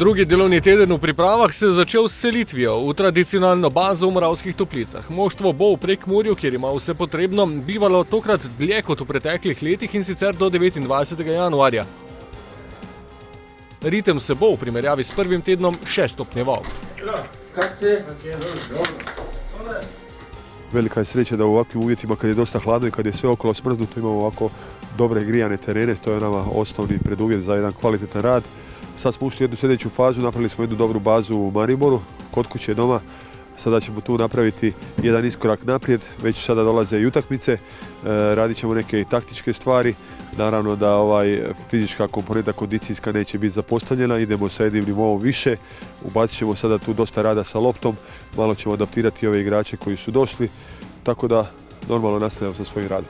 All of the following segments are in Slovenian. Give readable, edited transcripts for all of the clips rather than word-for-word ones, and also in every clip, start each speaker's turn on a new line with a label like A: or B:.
A: Drugi delovni teden v pripravah se je začel s selitvijo v tradicionalno bazo v Moravskih Toplicah. Moštvo bo v Prekmurju, kjer ima vse potrebno, bivalo tokrat dlje kot v preteklih letih in sicer do 29. januarja. Ritem se bo v primerjavi s prvim tednom še stopnjeval.
B: Velika je sreća da u ovakvim uvjetima kad je dosta hladno i kad je sve okolo smrznuto imamo ovako dobre grijane terene, to je nama osnovni preduvjet za jedan kvalitetan rad. Sad smo ušli u jednu sljedeću fazu, napravili smo jednu dobru bazu u Mariboru, kod kuće doma. Sada ćemo tu napraviti jedan iskorak naprijed, već sada dolaze i utakmice, radit ćemo neke taktičke stvari. Naravno da fizička komponenta kondicijska neće biti zapostavljena, idemo sa jednim nivoom više, ubacit ćemo sada tu dosta rada sa loptom, malo ćemo adaptirati ove igrače koji su došli, tako da normalno nastavljamo sa svojim radom.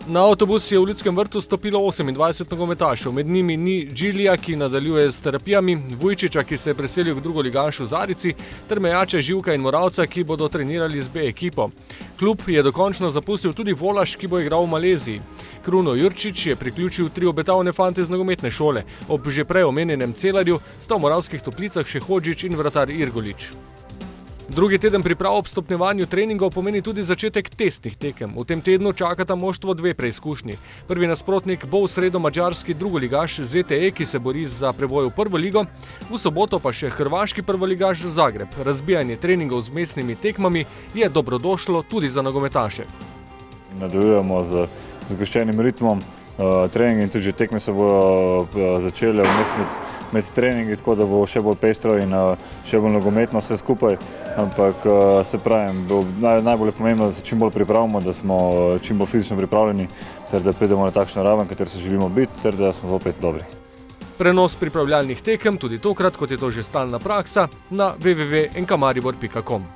A: Na avtobus je v Ljudskem vrtu stopilo 28 nogometašev, med njimi ni Džilija, ki nadaljuje s terapijami, Vujčiča, ki se je preselil k drugoligašu Zarici, ter Mejača, Živka in Moravca, ki bodo trenirali z B ekipo. Klub je dokončno zapustil tudi Volaš, ki bo igral v Maleziji. Kruno Jurčič je priključil 3 obetavne fante z nogometne šole. Ob že prej omenjenem Celarju sta v Moravskih Toplicah še Hodžić in vratar Irgolič. Drugi teden priprav ob stopnjevanju treningov pomeni tudi začetek testnih tekem. V tem tednu čakata moštvo 2 preizkušnji. Prvi nasprotnik bo v sredo madžarski drugoligaš ZTE, ki se bori za preboj v prvo ligo, v soboto pa še hrvaški prvoligaš Zagreb. Razbijanje treningov z mestnimi tekmami je dobrodošlo tudi za nogometaše.
C: Nadaljujemo z zgoščenim ritmom. Treningi in tudi že tekme se bodo začele med treningi, tako da bo še bolj pestro in še bolj nogometno vse skupaj. Ampak se pravim, najbolj je pomembno, da se čim bolj pripravimo, da smo čim bolj fizično pripravljeni, ter da pridemo na takšno raven, katero se želimo biti, ter da smo zopet dobri.
A: Prenos pripravljalnih tekem, tudi tokrat, kot je to že stalna praksa, na www.nkamaribor.com.